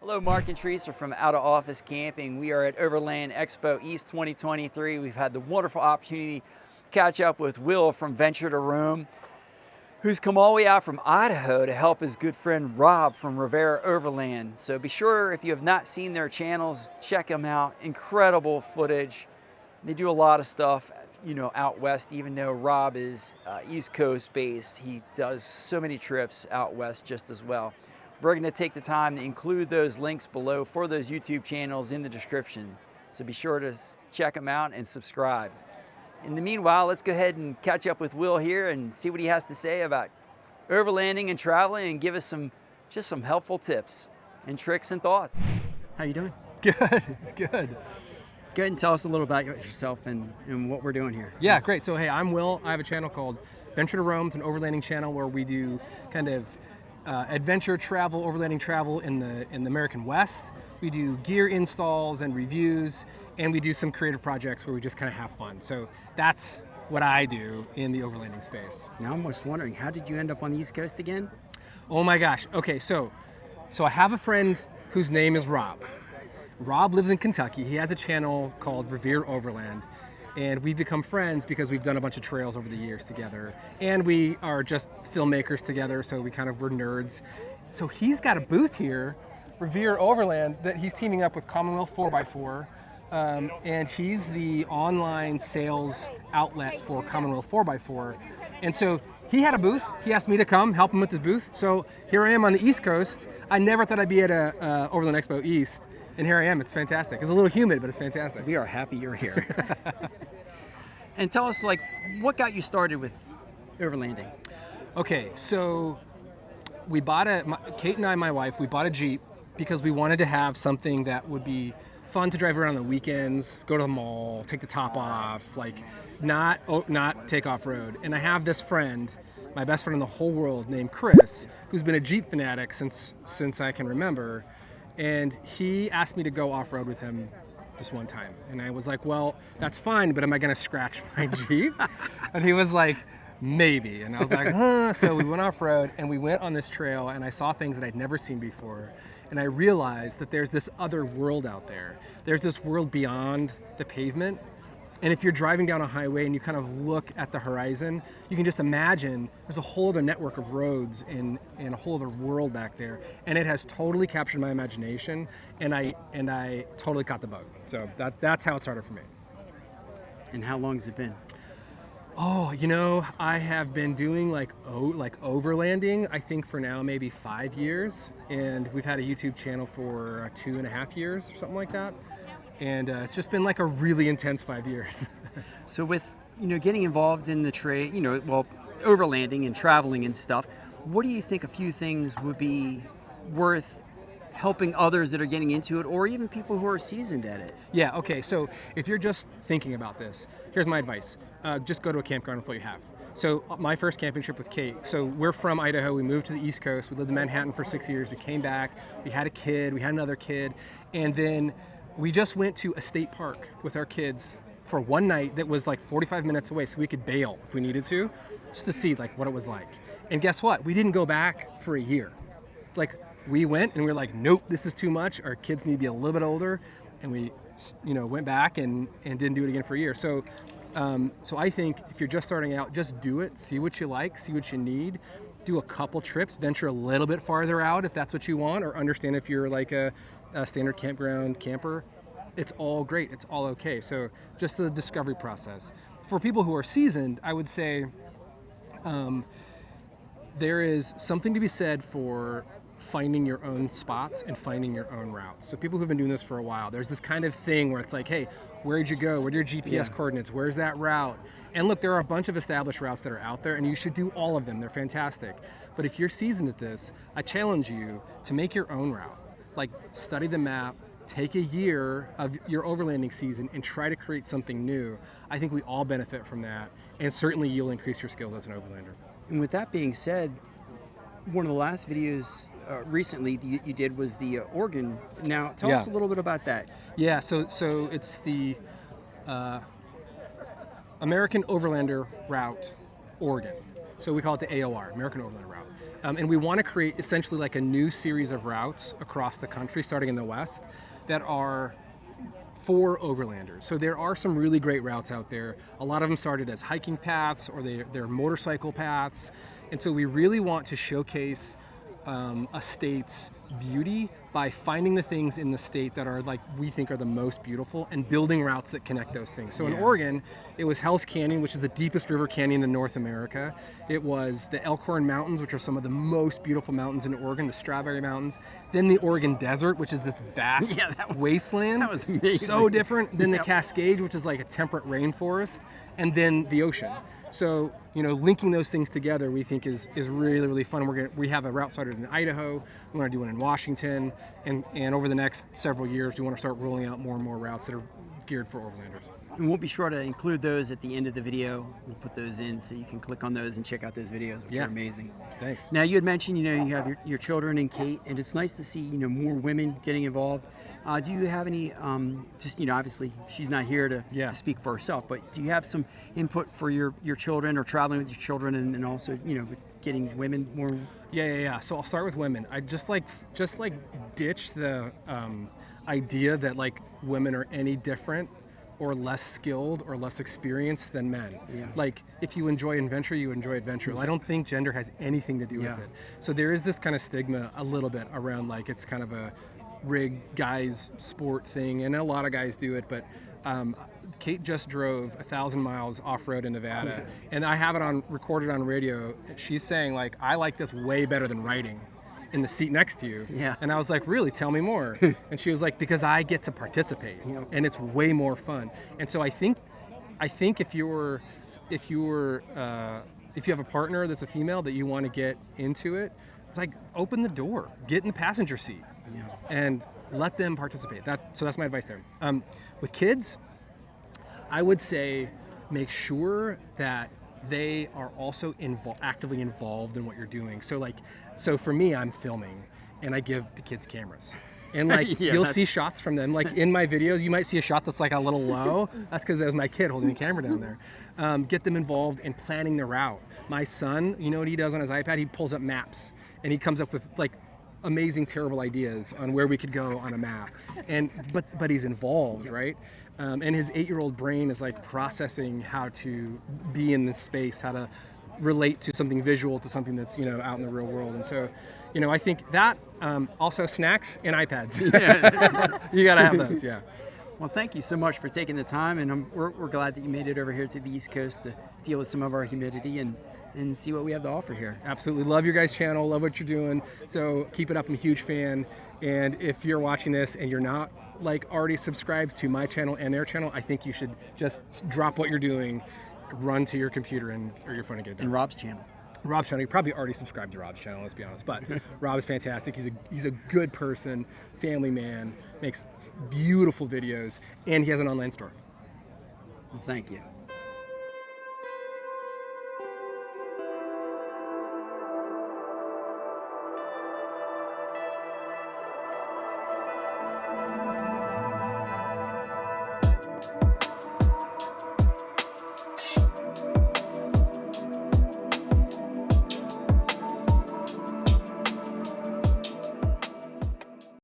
Hello, Mark and Teresa from Out of Office Camping. We are at Overland Expo East 2023. We've had the wonderful opportunity to catch up with Will from Venture2Roam, who's come all the way out from Idaho to help his good friend Rob from REVERE Overland. So be sure, if you have not seen their channels, check them out. Incredible footage. They do a lot of stuff, you know, out west, even though Rob is East Coast based. He does so many trips out west just as well. We're going to take the time to include those links below for those YouTube channels in the description. So be sure to check them out and subscribe. In the meanwhile, let's go ahead and catch up with Will here and see what he has to say about overlanding and traveling, and give us just some helpful tips and tricks and thoughts. How you doing? Good, good. Go ahead and tell us a little about yourself and what we're doing here. Yeah, great. So hey, I'm Will. I have a channel called Venture2Roam. It's an overlanding channel where we do kind of adventure travel, overlanding travel in the American West. We do gear installs and reviews, and we do some creative projects where we just kind of have fun. So that's what I do in the overlanding space. Now I'm just wondering, how did you end up on the East Coast again? Oh my gosh. Okay, so I have a friend whose name is Rob. Rob lives in Kentucky. He has a channel called REVERE Overland. And we've become friends because we've done a bunch of trails over the years together. And we are just filmmakers together, so we're nerds. So he's got a booth here, REVERE Overland, that he's teaming up with Commonwealth 4x4. And he's the online sales outlet for Commonwealth 4x4. And so he had a booth. He asked me to come help him with his booth. So here I am on the East Coast. I never thought I'd be at a Overland Expo East. And here I am. It's fantastic. It's a little humid, but it's fantastic. We are happy you're here. And tell us, like, what got you started with overlanding? Okay, so we bought Kate and I, my wife, we bought a Jeep because we wanted to have something that would be fun to drive around on the weekends, go to the mall, take the top off, like not take off-road. And I have this friend, my best friend in the whole world, named Chris, who's been a Jeep fanatic since I can remember. And he asked me to go off-road with him this one time. And I was like, well, that's fine, but am I gonna scratch my Jeep? And he was like, maybe. And I was like, huh. So we went off-road and we went on this trail, and I saw things that I'd never seen before. And I realized that there's this other world out there. There's this world beyond the pavement. And if you're driving down a highway and you kind of look at the horizon, you can just imagine there's a whole other network of roads and a whole other world back there. And it has totally captured my imagination, and I totally caught the bug. So that's how it started for me. And how long has it been? Oh, you know, I have been doing like overlanding, I think for now maybe 5 years. And we've had a YouTube channel for 2.5 years or something like that. And it's just been like a really intense 5 years. So with, you know, getting involved in the trade, you know, well, overlanding and traveling and stuff, what do you think a few things would be worth helping others that are getting into it, or even people who are seasoned at it? Yeah, okay, so if you're just thinking about this, here's my advice. Just go to a campground with what you have. So my first camping trip with Kate, so we're from Idaho, we moved to the East Coast, we lived in Manhattan for 6 years, we came back, we had a kid, we had another kid, and then we just went to a state park with our kids for one night that was like 45 minutes away, so we could bail if we needed to, just to see like what it was like. And guess what? We didn't go back for a year. Like, we went and we were like, nope, this is too much. Our kids need to be a little bit older, and we, you know, went back and didn't do it again for a year. So I think if you're just starting out, just do it. See what you like, see what you need. Do a couple trips, venture a little bit farther out if that's what you want, or understand if you're like a standard campground camper. It's all great, it's all okay. So just the discovery process. For people who are seasoned, I would say there is something to be said for finding your own spots and finding your own routes. So people who've been doing this for a while, there's this kind of thing where it's like, hey, where'd you go? What are your GPS coordinates? Where's that route? And look, there are a bunch of established routes that are out there, and you should do all of them. They're fantastic. But if you're seasoned at this, I challenge you to make your own route. Like, study the map, take a year of your overlanding season and try to create something new. I think we all benefit from that, and certainly you'll increase your skills as an overlander. And with that being said, one of the last videos recently you did was the Oregon. Now, tell us a little bit about that. Yeah, so it's the American Overlander Route, Oregon. So we call it the AOR, American Overland Route. And we want to create essentially like a new series of routes across the country, starting in the West, that are for overlanders. So there are some really great routes out there. A lot of them started as hiking paths or they're motorcycle paths. And so we really want to showcase a state's beauty by finding the things in the state that are like we think are the most beautiful and building routes that connect those things. So in Oregon, it was Hell's Canyon, which is the deepest river canyon in North America. It was the Elkhorn Mountains, which are some of the most beautiful mountains in Oregon, the Strawberry Mountains. Then the Oregon Desert, which is this vast wasteland. That was amazing. So different. Then the Cascade, which is like a temperate rainforest. And then the ocean. So, you know, linking those things together, we think is really, really fun. We have a route started in Idaho. We want to do one in Washington, and over the next several years, we want to start rolling out more and more routes that are geared for overlanders. And we'll be sure to include those at the end of the video. We'll put those in so you can click on those and check out those videos, which are amazing. Thanks. Now, you had mentioned, you know, you have your children and Kate, and it's nice to see, you know, more women getting involved. Do you have any, just, you know, obviously she's not here to speak for herself, but do you have some input for your children or traveling with your children and also, you know, getting women more? Yeah. So I'll start with women. I just like ditch the idea that like women are any different or less skilled or less experienced than men. Yeah. Like if you enjoy adventure, you enjoy adventure. Well, I don't think gender has anything to do with it. So there is this kind of stigma a little bit around like it's kind of a rig guys sport thing, and a lot of guys do it, but Kate just drove 1,000 miles off-road in Nevada, and I have it recorded on radio. She's saying like, I like this way better than riding in the seat next to you. Yeah. And I was like, really? Tell me more. And she was like, because I get to participate, and it's way more fun. And so I think if you have a partner that's a female that you want to get into it, it's like open the door, get in the passenger seat, and let them participate. So that's my advice there. With kids, I would say make sure that they are also actively involved in what you're doing. So for me, I'm filming, and I give the kids cameras. And like you'll see shots from them. Like in my videos, you might see a shot that's like a little low. That's because that was my kid holding the camera down there. Get them involved in planning the route. My son, you know what he does on his iPad? He pulls up maps, and he comes up with like amazing, terrible ideas on where we could go on a map. And but he's involved, right? And his 8-year-old brain is like processing how to be in this space, how to relate to something visual to something that's, you know, out in the real world. And so, you know, I think that also snacks and iPads. You gotta have those. Yeah. Well, thank you so much for taking the time, and we're glad that you made it over here to the East Coast to deal with some of our humidity and see what we have to offer here. Absolutely. Love your guys' channel. Love what you're doing. So keep it up. I'm a huge fan. And if you're watching this and you're not like already subscribed to my channel and their channel, I think you should just drop what you're doing, run to your computer or your phone and get it done. And Rob's channel. Rob's channel. You probably already subscribed to Rob's channel, let's be honest. But Rob is fantastic. He's a good person, family man, makes beautiful videos, and he has an online store. Well, thank you.